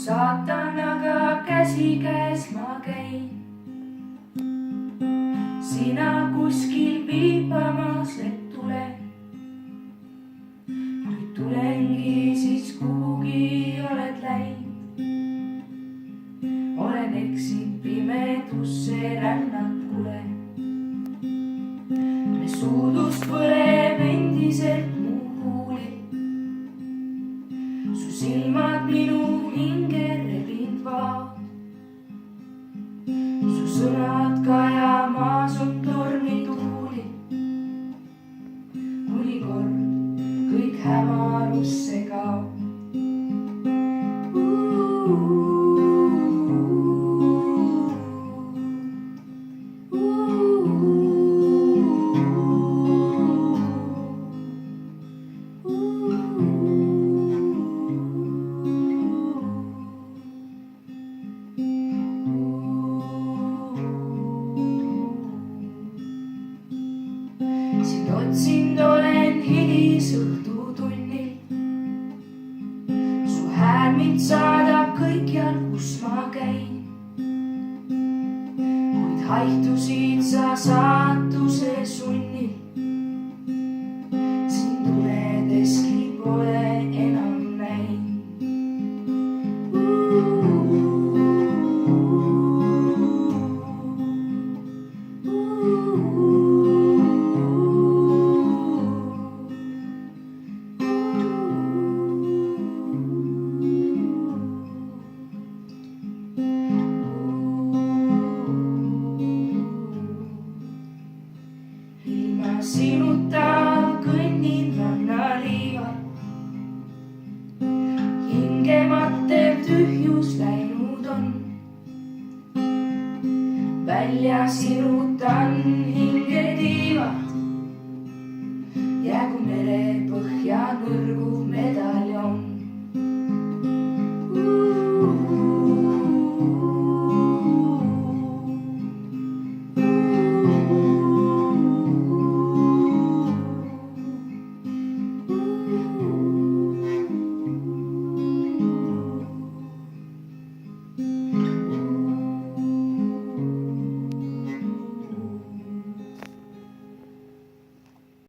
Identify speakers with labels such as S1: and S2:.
S1: saatanaga käsikäes ma käin. Sina kuskil viipamas, et tule. Nüüd tulengi, siis kuhugi oled läinud. Olen eksinud pimedusse rännakule. Me suudust põleb endiselt mu huulil. Su silmad minu hinge rebinud vaod. Su sõnad kajamas on tormituulil. Kuni kord kõik hämarusse kaob. Sind otsinud olen hilisõhtutunnil. Su hääl mind saadab kõikjal, kus ma käin. Kuid haihtusid sa saatuse sunnil. Sind unedeski pole enam näinud. Sinuta kõnnin rannaliival. Hingematev tühjus läinud on. Välja sinutan hingetiivad. Jäägu mere põhja nõrgu.